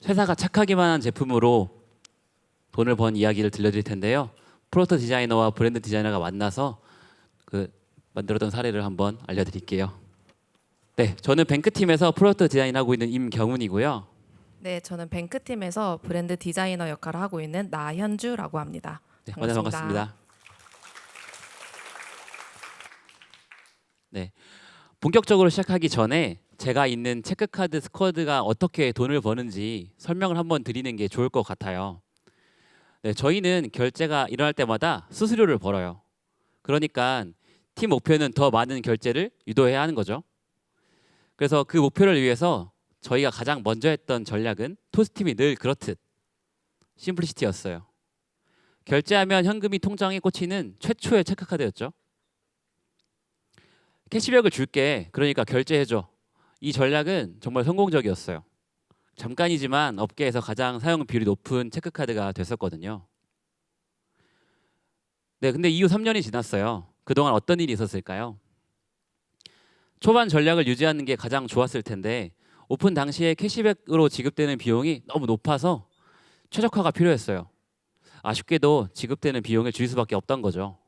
회사가 착하기만 한 제품으로 돈을 번 이야기를 들려드릴 텐데요. 프로덕트 디자이너와 브랜드 디자이너가 만나서 만들었던 사례를 한번 알려드릴게요. 네, 저는 뱅크팀에서 프로덕트 디자인하고 있는 임경훈이고요. 네, 저는 뱅크팀에서 브랜드 디자이너 역할을 하고 있는 나현주라고 합니다. 네, 만나서 반갑습니다. 반갑습니다. 네, 본격적으로 시작하기 전에 제가 있는 체크카드 스쿼드가 어떻게 돈을 버는지 설명을 한번 드리는 게 좋을 것 같아요. 네, 저희는 결제가 일어날 때마다 수수료를 벌어요. 그러니까 팀 목표는 더 많은 결제를 유도해야 하는 거죠. 그래서 그 목표를 위해서 저희가 가장 먼저 했던 전략은 토스팀이 늘 그렇듯 심플리시티였어요. 결제하면 현금이 통장에 꽂히는 최초의 체크카드였죠. 캐시백을 줄게, 그러니까 결제해줘. 이 전략은 정말 성공적이었어요. 잠깐이지만 업계에서 가장 사용 비율이 높은 체크카드가 됐었거든요. 네, 근데 이후 3년이 지났어요. 그동안 어떤 일이 있었을까요? 초반 전략을 유지하는 게 가장 좋았을 텐데 오픈 당시에 캐시백으로 지급되는 비용이 너무 높아서 최적화가 필요했어요. 아쉽게도 지급되는 비용을 줄일 수밖에 없던 거죠.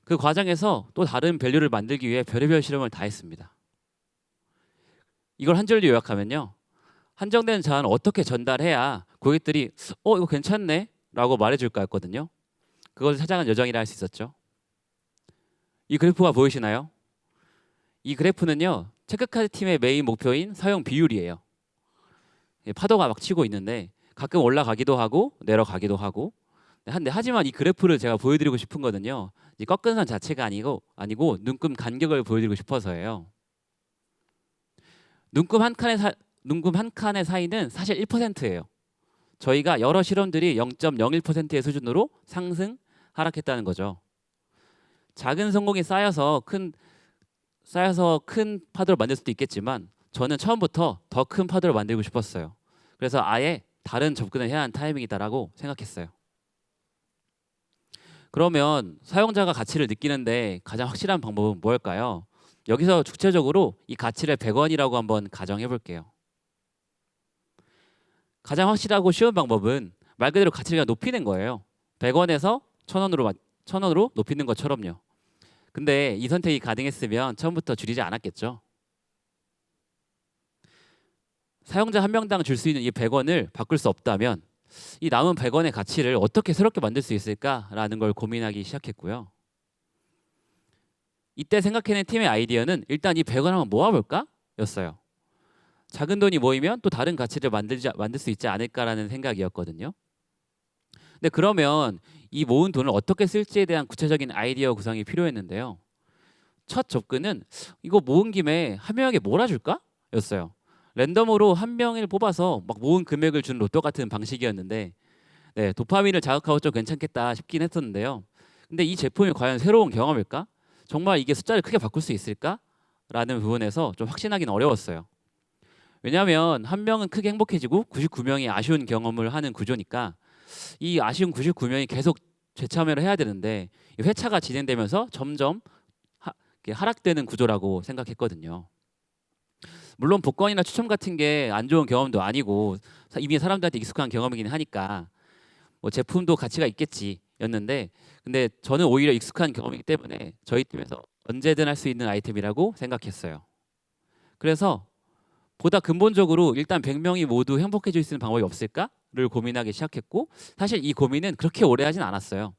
그 과정에서 또 다른 밸류를 만들기 위해 별의별 실험을 다 했습니다. 이걸 한 줄로 요약하면요. 한정된 자원을 어떻게 전달해야 고객들이 이거 괜찮네 라고 말해줄까 했거든요. 그것을 찾아간 여정이라 할 수 있었죠. 이 그래프가 보이시나요? 이 그래프는요. 체크카드 팀의 메인 목표인 사용 비율이에요. 파도가 막 치고 있는데 가끔 올라가기도 하고 내려가기도 하고 하지만 이 그래프를 제가 보여드리고 싶은 거는요. 이 꺾은 선 자체가 아니고 눈금 간격을 보여드리고 싶어서예요. 눈금 한 칸의 사이는 사실 1%예요. 저희가 여러 실험들이 0.01%의 수준으로 상승, 하락했다는 거죠. 작은 성공이 쌓여서 큰 파도를 만들 수도 있겠지만 저는 처음부터 더 큰 파도를 만들고 싶었어요. 그래서 아예 다른 접근을 해야 하는 타이밍이다라고 생각했어요. 그러면 사용자가 가치를 느끼는데 가장 확실한 방법은 뭘까요? 여기서 구체적으로 이 가치를 100원이라고 한번 가정해 볼게요. 가장 확실하고 쉬운 방법은 말 그대로 가치를 높이는 거예요. 100원에서 1000원으로 높이는 것처럼요. 근데 이 선택이 가능했으면 처음부터 줄이지 않았겠죠. 사용자 한 명당 줄 수 있는 이 100원을 바꿀 수 없다면 이 남은 100원의 가치를 어떻게 새롭게 만들 수 있을까라는 걸 고민하기 시작했고요. 이때 생각해낸 팀의 아이디어는 일단 이 100원 한번 모아볼까? 였어요. 작은 돈이 모이면 또 다른 가치를 만들 수 있지 않을까라는 생각이었거든요. 근데 그러면 이 모은 돈을 어떻게 쓸지에 대한 구체적인 아이디어 구상이 필요했는데요. 첫 접근은 이거 모은 김에 한 명에게 몰아줄까? 였어요. 랜덤으로 한 명을 뽑아서 막 모은 금액을 준 로또 같은 방식이었는데 네, 도파민을 자극하고 좀 괜찮겠다 싶긴 했었는데요. 근데 이 제품이 과연 새로운 경험일까? 정말 이게 숫자를 크게 바꿀 수 있을까? 라는 부분에서 좀 확신하기는 어려웠어요. 왜냐하면 한 명은 크게 행복해지고 99명이 아쉬운 경험을 하는 구조니까 이 아쉬운 99명이 계속 재참여를 해야 되는데 회차가 진행되면서 점점 하락되는 구조라고 생각했거든요. 물론 복권이나 추첨 같은 게 안 좋은 경험도 아니고 이미 사람들한테 익숙한 경험이긴 하니까 뭐 제품도 가치가 있겠지였는데 근데 저는 오히려 익숙한 경험이기 때문에 저희 팀에서 언제든 할 수 있는 아이템이라고 생각했어요. 그래서 보다 근본적으로 일단 100명이 모두 행복해질 수 있는 방법이 없을까를 고민하기 시작했고 사실 이 고민은 그렇게 오래 하진 않았어요.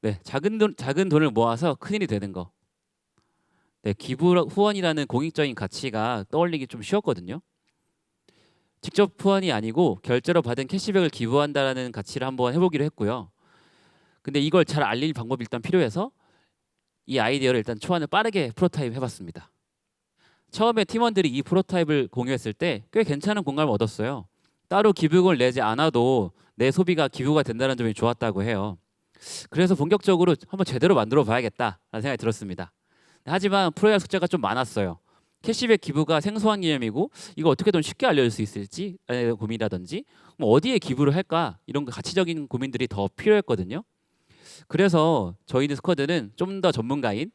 네, 작은 돈을 모아서 큰일이 되는 거. 네, 기부 후원이라는 공익적인 가치가 떠올리기 좀 쉬웠거든요. 직접 후원이 아니고 결제로 받은 캐시백을 기부한다라는 가치를 한번 해보기로 했고요. 근데 이걸 잘 알릴 방법이 일단 필요해서 이 아이디어를 일단 초안을 빠르게 프로토타입 해봤습니다. 처음에 팀원들이 이 프로토타입을 공유했을 때 꽤 괜찮은 공감을 얻었어요. 따로 기부금을 내지 않아도 내 소비가 기부가 된다는 점이 좋았다고 해요. 그래서 본격적으로 한번 제대로 만들어 봐야겠다라는 생각이 들었습니다. 하지만 풀어야 할 숙제가 좀 많았어요. 캐시백 기부가 생소한 개념이고 이거 어떻게 좀 쉽게 알려줄 수 있을지 고민이라든지 뭐 어디에 기부를 할까 이런 가치적인 고민들이 더 필요했거든요. 그래서 저희는 스쿼드는 좀 더 전문가인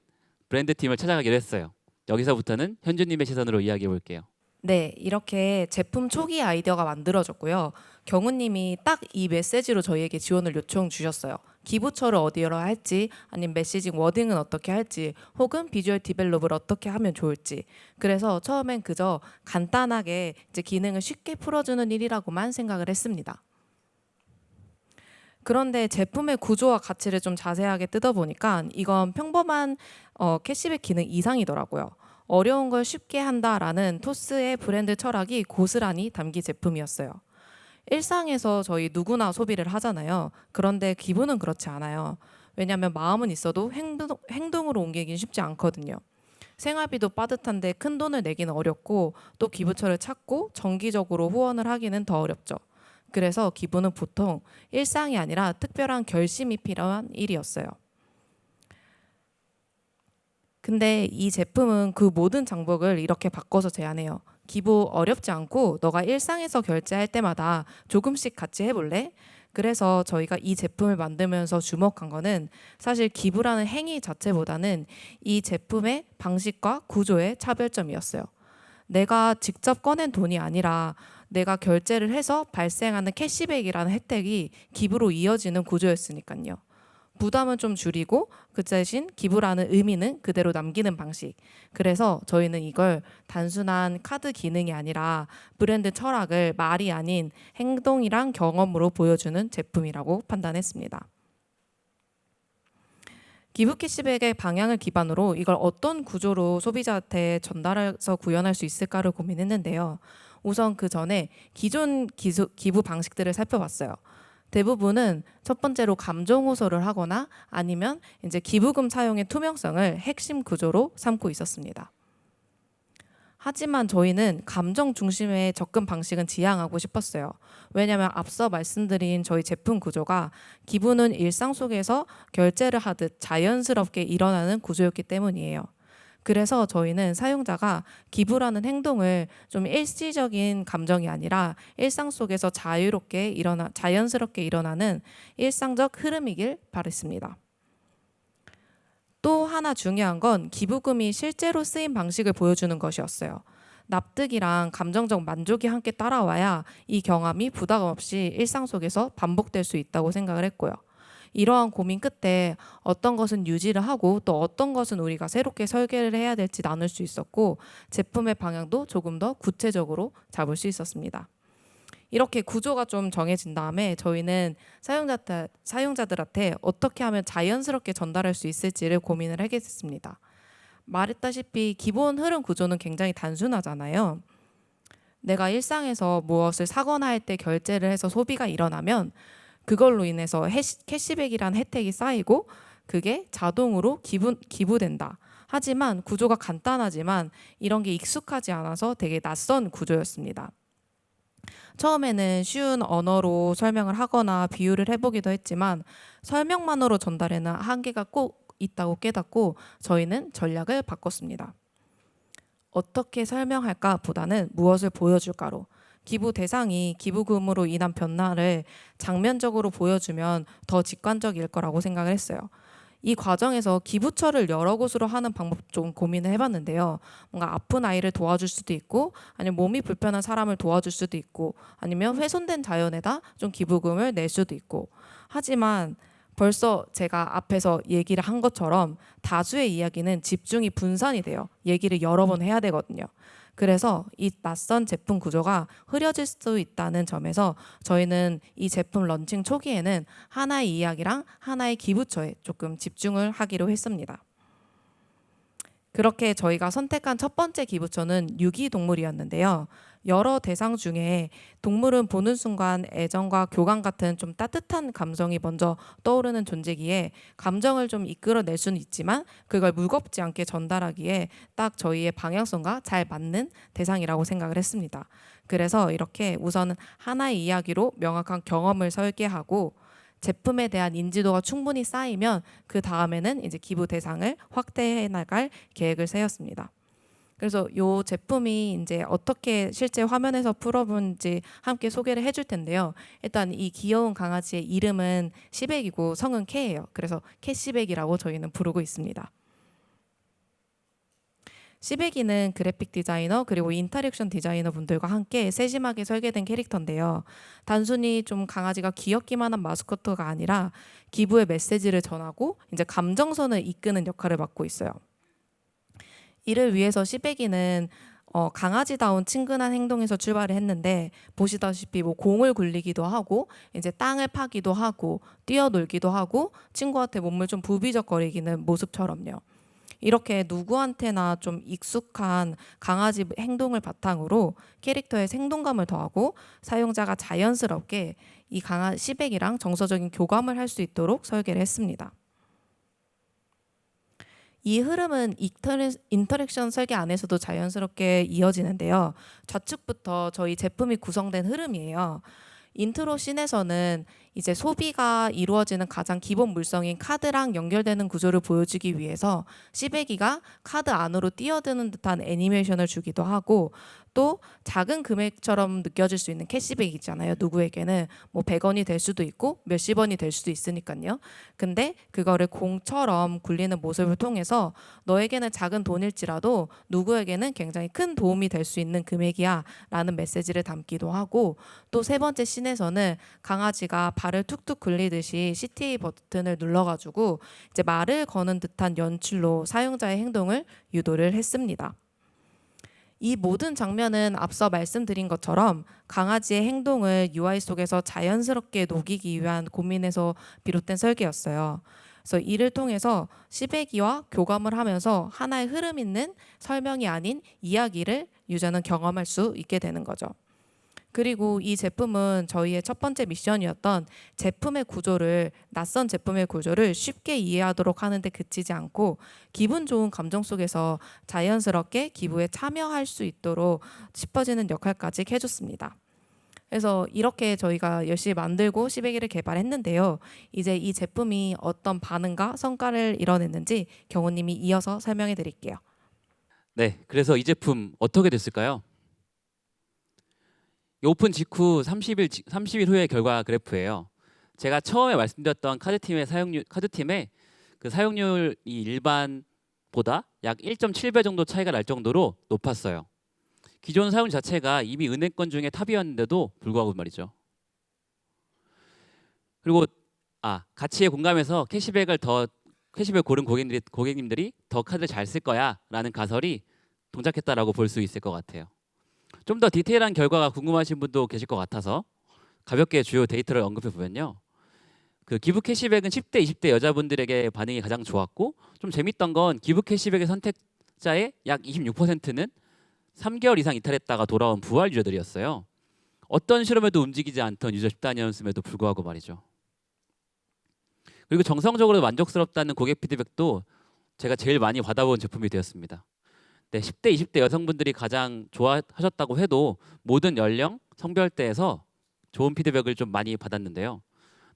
브랜드 팀을 찾아가기로 했어요. 여기서부터는 현주님의 시선으로 이야기해 볼게요. 네, 이렇게 제품 초기 아이디어가 만들어졌고요. 경우님이 딱 이 메시지로 저희에게 지원을 요청 주셨어요. 기부처를 어디로 할지, 아니면 메시징 워딩은 어떻게 할지, 혹은 비주얼 디벨롭을 어떻게 하면 좋을지. 그래서 처음엔 그저 간단하게 이제 기능을 쉽게 풀어주는 일이라고만 생각을 했습니다. 그런데 제품의 구조와 가치를 좀 자세하게 뜯어보니까 이건 평범한 캐시백 기능 이상이더라고요. 어려운 걸 쉽게 한다라는 토스의 브랜드 철학이 고스란히 담긴 제품이었어요. 일상에서 저희 누구나 소비를 하잖아요. 그런데 기분은 그렇지 않아요. 왜냐하면 마음은 있어도 행동으로 옮기긴 쉽지 않거든요. 생활비도 빠듯한데 큰 돈을 내기는 어렵고 또 기부처를 찾고 정기적으로 후원을 하기는 더 어렵죠. 그래서 기부는 보통 일상이 아니라 특별한 결심이 필요한 일이었어요. 근데 이 제품은 그 모든 장벽을 이렇게 바꿔서 제안해요. 기부 어렵지 않고 너가 일상에서 결제할 때마다 조금씩 같이 해볼래? 그래서 저희가 이 제품을 만들면서 주목한 거는 사실 기부라는 행위 자체보다는 이 제품의 방식과 구조의 차별점이었어요. 내가 직접 꺼낸 돈이 아니라 내가 결제를 해서 발생하는 캐시백이라는 혜택이 기부로 이어지는 구조였으니까요. 부담은 좀 줄이고 그 대신 기부라는 의미는 그대로 남기는 방식. 그래서 저희는 이걸 단순한 카드 기능이 아니라 브랜드 철학을 말이 아닌 행동이랑 경험으로 보여주는 제품이라고 판단했습니다. 기부 캐시백의 방향을 기반으로 이걸 어떤 구조로 소비자한테 전달해서 구현할 수 있을까를 고민했는데요. 우선 그 전에 기존 기부 방식들을 살펴봤어요. 대부분은 첫 번째로 감정 호소를 하거나 아니면 이제 기부금 사용의 투명성을 핵심 구조로 삼고 있었습니다. 하지만 저희는 감정 중심의 접근 방식은 지향하고 싶었어요. 왜냐하면 앞서 말씀드린 저희 제품 구조가 기부는 일상 속에서 결제를 하듯 자연스럽게 일어나는 구조였기 때문이에요. 그래서 저희는 사용자가 기부라는 행동을 좀 일시적인 감정이 아니라 일상 속에서 자연스럽게 일어나는 일상적 흐름이길 바랬습니다. 또 하나 중요한 건 기부금이 실제로 쓰인 방식을 보여주는 것이었어요. 납득이랑 감정적 만족이 함께 따라와야 이 경험이 부담 없이 일상 속에서 반복될 수 있다고 생각을 했고요. 이러한 고민 끝에 어떤 것은 유지를 하고 또 어떤 것은 우리가 새롭게 설계를 해야 될지 나눌 수 있었고 제품의 방향도 조금 더 구체적으로 잡을 수 있었습니다. 이렇게 구조가 좀 정해진 다음에 저희는 사용자들한테 어떻게 하면 자연스럽게 전달할 수 있을지를 고민을 하게 됐습니다. 말했다시피 기본 흐름 구조는 굉장히 단순하잖아요. 내가 일상에서 무엇을 사거나 할 때 결제를 해서 소비가 일어나면 그걸로 인해서 캐시백이라는 혜택이 쌓이고 그게 자동으로 기부된다. 하지만 구조가 간단하지만 이런 게 익숙하지 않아서 되게 낯선 구조였습니다. 처음에는 쉬운 언어로 설명을 하거나 비유를 해보기도 했지만 설명만으로 전달에는 한계가 꼭 있다고 깨닫고 저희는 전략을 바꿨습니다. 어떻게 설명할까 보다는 무엇을 보여줄까로 기부 대상이 기부금으로 인한 변화를 장면적으로 보여주면 더 직관적일 거라고 생각을 했어요. 이 과정에서 기부처를 여러 곳으로 하는 방법 좀 고민을 해봤는데요. 뭔가 아픈 아이를 도와줄 수도 있고 아니면 몸이 불편한 사람을 도와줄 수도 있고 아니면 훼손된 자연에다 좀 기부금을 낼 수도 있고 하지만 벌써 제가 앞에서 얘기를 한 것처럼 다수의 이야기는 집중이 분산이 돼요. 얘기를 여러 번 해야 되거든요. 그래서 이 낯선 제품 구조가 흐려질 수도 있다는 점에서 저희는 이 제품 런칭 초기에는 하나의 이야기랑 하나의 기부처에 조금 집중을 하기로 했습니다. 그렇게 저희가 선택한 첫 번째 기부처는 유기동물이었는데요. 여러 대상 중에 동물은 보는 순간 애정과 교감 같은 좀 따뜻한 감정이 먼저 떠오르는 존재기에 감정을 좀 이끌어낼 수는 있지만 그걸 무겁지 않게 전달하기에 딱 저희의 방향성과 잘 맞는 대상이라고 생각을 했습니다. 그래서 이렇게 우선은 하나의 이야기로 명확한 경험을 설계하고 제품에 대한 인지도가 충분히 쌓이면 그 다음에는 이제 기부 대상을 확대해 나갈 계획을 세웠습니다. 그래서 이 제품이 이제 어떻게 실제 화면에서 풀어본지 함께 소개를 해줄 텐데요. 일단 이 귀여운 강아지의 이름은 시백이고 성은 캐예요. 그래서 캐시백이라고 저희는 부르고 있습니다. 시베기는 그래픽 디자이너 그리고 인터랙션 디자이너 분들과 함께 세심하게 설계된 캐릭터인데요. 단순히 좀 강아지가 귀엽기만 한 마스코트가 아니라 기부의 메시지를 전하고 이제 감정선을 이끄는 역할을 맡고 있어요. 이를 위해서 시베기는 강아지다운 친근한 행동에서 출발을 했는데 보시다시피 뭐 공을 굴리기도 하고 이제 땅을 파기도 하고 뛰어놀기도 하고 친구한테 몸을 좀 부비적거리기는 모습처럼요. 이렇게 누구한테나 좀 익숙한 강아지 행동을 바탕으로 캐릭터의 생동감을 더하고 사용자가 자연스럽게 이 강아 시백이랑 정서적인 교감을 할 수 있도록 설계를 했습니다. 이 흐름은 인터랙션 설계 안에서도 자연스럽게 이어지는데요. 좌측부터 저희 제품이 구성된 흐름이에요. 인트로 씬에서는 이제 소비가 이루어지는 가장 기본 물성인 카드랑 연결되는 구조를 보여주기 위해서 시베기가 카드 안으로 뛰어드는 듯한 애니메이션을 주기도 하고 또 작은 금액처럼 느껴질 수 있는 캐시백 있잖아요. 누구에게는 뭐 100원이 될 수도 있고 몇십 원이 될 수도 있으니까요. 근데 그거를 공처럼 굴리는 모습을 통해서 너에게는 작은 돈일지라도 누구에게는 굉장히 큰 도움이 될 수 있는 금액이야 라는 메시지를 담기도 하고 또 세 번째 씬에서는 강아지가 발을 툭툭 굴리듯이 CTA 버튼을 눌러가지고 이제 말을 거는 듯한 연출로 사용자의 행동을 유도를 했습니다. 이 모든 장면은 앞서 말씀드린 것처럼 강아지의 행동을 UI 속에서 자연스럽게 녹이기 위한 고민에서 비롯된 설계였어요. 그래서 이를 통해서 시베기와 교감을 하면서 하나의 흐름 있는 설명이 아닌 이야기를 유저는 경험할 수 있게 되는 거죠. 그리고 이 제품은 저희의 첫 번째 미션이었던 낯선 제품의 구조를 쉽게 이해하도록 하는데 그치지 않고 기분 좋은 감정 속에서 자연스럽게 기부에 참여할 수 있도록 짚어지는 역할까지 해줬습니다. 그래서 이렇게 저희가 열심히 만들고 시베기를 개발했는데요. 이제 이 제품이 어떤 반응과 성과를 이뤄냈는지 경호님이 이어서 설명해 드릴게요. 네, 그래서 이 제품 어떻게 됐을까요? 이 오픈 직후 30일 후의 결과 그래프예요. 제가 처음에 말씀드렸던 카드팀의 그 사용률이 일반보다 약 1.7배 정도 차이가 날 정도로 높았어요. 기존 사용 자체가 이미 은행권 중에 탑이었는데도 불구하고 말이죠. 그리고 가치에 공감해서 캐시백 고른 고객님들이 더 카드를 잘 쓸 거야라는 가설이 동작했다라고 볼 수 있을 것 같아요. 좀 더 디테일한 결과가 궁금하신 분도 계실 것 같아서 가볍게 주요 데이터를 언급해 보면요. 그 기부 캐시백은 10대, 20대 여자분들에게 반응이 가장 좋았고 좀 재밌던 건 기부 캐시백의 선택자의 약 26%는 3개월 이상 이탈했다가 돌아온 부활 유저들이었어요. 어떤 실험에도 움직이지 않던 유저 집단이었음에도 불구하고 말이죠. 그리고 정성적으로 만족스럽다는 고객 피드백도 제가 제일 많이 받아본 제품이 되었습니다. 네, 10대, 20대 여성분들이 가장 좋아하셨다고 해도 모든 연령, 성별대에서 좋은 피드백을 좀 많이 받았는데요.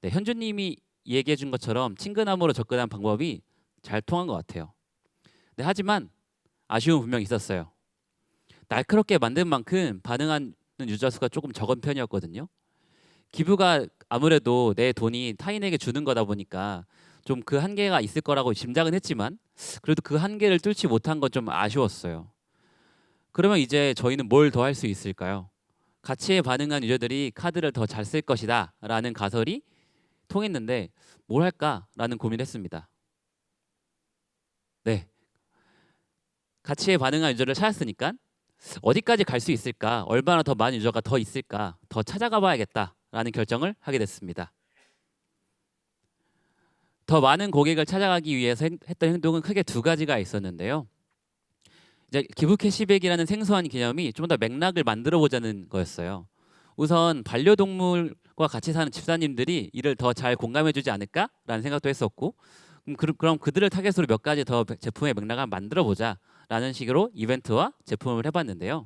네, 현주님이 얘기해 준 것처럼 친근함으로 접근한 방법이 잘 통한 것 같아요. 네, 하지만 아쉬움은 분명히 있었어요. 날카롭게 만든 만큼 반응하는 유저 수가 조금 적은 편이었거든요. 기부가 아무래도 내 돈이 타인에게 주는 거다 보니까 좀 그 한계가 있을 거라고 짐작은 했지만 그래도 그 한계를 뚫지 못한 건 좀 아쉬웠어요. 그러면 이제 저희는 뭘 더 할 수 있을까요? 가치에 반응한 유저들이 카드를 더 잘 쓸 것이다 라는 가설이 통했는데 뭘 할까라는 고민을 했습니다. 네, 가치에 반응한 유저를 찾았으니까 어디까지 갈 수 있을까? 얼마나 더 많은 유저가 더 있을까? 더 찾아가 봐야겠다라는 결정을 하게 됐습니다. 더 많은 고객을 찾아가기 위해서 했던 행동은 크게 두 가지가 있었는데요. 이제 기부 캐시백이라는 생소한 개념이 좀 더 맥락을 만들어 보자는 거였어요. 우선 반려동물과 같이 사는 집사님들이 이를 더 잘 공감해 주지 않을까라는 생각도 했었고 그럼 그들을 타겟으로 몇 가지 더 제품의 맥락을 만들어 보자라는 식으로 이벤트와 제품을 해봤는데요.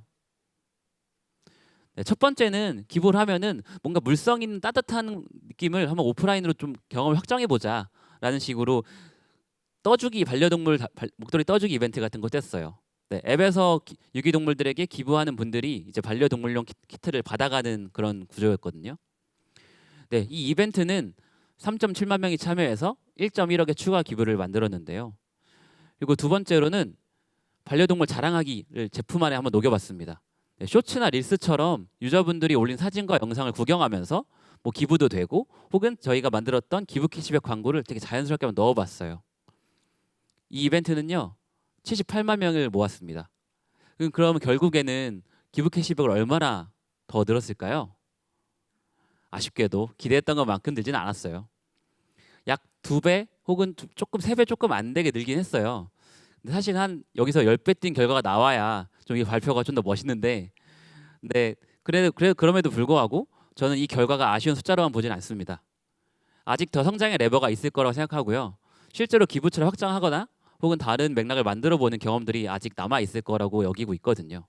네, 첫 번째는 기부를 하면은 뭔가 물성 있는 따뜻한 느낌을 한번 오프라인으로 좀 경험을 확장해 보자라는 식으로 목도리 떠주기 이벤트 같은 거 뗐어요. 네, 앱에서 유기동물들에게 기부하는 분들이 이제 반려동물용 키트를 받아가는 그런 구조였거든요. 네, 이 이벤트는 3.7만 명이 참여해서 1.1억의 추가 기부를 만들었는데요. 그리고 두 번째로는 반려동물 자랑하기를 제품 안에 한번 녹여봤습니다. 네, 쇼츠나 릴스처럼 유저분들이 올린 사진과 영상을 구경하면서 뭐 기부도 되고 혹은 저희가 만들었던 기부 캐시백 광고를 되게 자연스럽게 한번 넣어봤어요. 이 이벤트는요 78만 명을 모았습니다. 그러면 결국에는 기부 캐시백을 얼마나 더 늘었을까요? 아쉽게도 기대했던 것만큼 늘지는 않았어요. 약 2배 혹은 조금 3배 조금 안 되게 늘긴 했어요. 근데 사실 한 여기서 10배 뛴 결과가 나와야 좀 이 발표가 좀 더 멋있는데, 근데 그럼에도 불구하고 저는 이 결과가 아쉬운 숫자로만 보지는 않습니다. 아직 더 성장의 레버가 있을 거라고 생각하고요. 실제로 기부처를 확장하거나 혹은 다른 맥락을 만들어 보는 경험들이 아직 남아 있을 거라고 여기고 있거든요.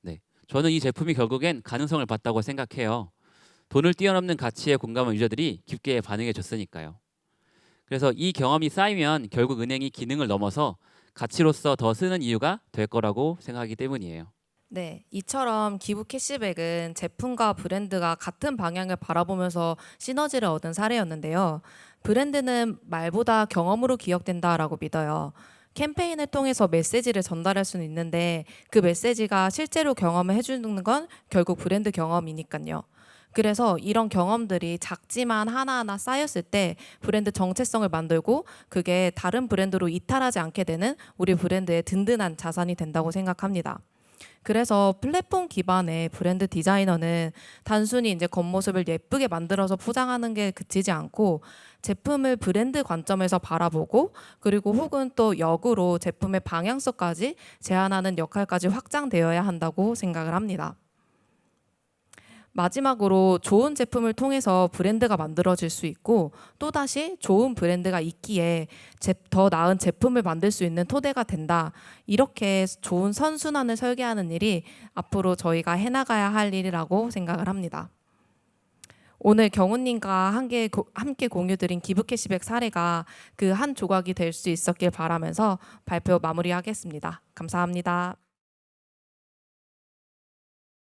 네, 저는 이 제품이 결국엔 가능성을 봤다고 생각해요. 돈을 뛰어넘는 가치에 공감한 유저들이 깊게 반응해 줬으니까요. 그래서 이 경험이 쌓이면 결국 은행이 기능을 넘어서 가치로서 더 쓰는 이유가 될 거라고 생각하기 때문이에요. 네, 이처럼 기부 캐시백은 제품과 브랜드가 같은 방향을 바라보면서 시너지를 얻은 사례였는데요. 브랜드는 말보다 경험으로 기억된다라고 믿어요. 캠페인을 통해서 메시지를 전달할 수는 있는데 그 메시지가 실제로 경험을 해주는 건 결국 브랜드 경험이니까요. 그래서 이런 경험들이 작지만 하나하나 쌓였을 때 브랜드 정체성을 만들고 그게 다른 브랜드로 이탈하지 않게 되는 우리 브랜드의 든든한 자산이 된다고 생각합니다. 그래서 플랫폼 기반의 브랜드 디자이너는 단순히 이제 겉모습을 예쁘게 만들어서 포장하는 게 그치지 않고 제품을 브랜드 관점에서 바라보고 그리고 혹은 또 역으로 제품의 방향성까지 제안하는 역할까지 확장되어야 한다고 생각을 합니다. 마지막으로 좋은 제품을 통해서 브랜드가 만들어질 수 있고 또다시 좋은 브랜드가 있기에 더 나은 제품을 만들 수 있는 토대가 된다. 이렇게 좋은 선순환을 설계하는 일이 앞으로 저희가 해나가야 할 일이라고 생각을 합니다. 오늘 경훈님과 함께 공유드린 기부 캐시백 사례가 그 한 조각이 될 수 있었길 바라면서 발표 마무리하겠습니다. 감사합니다.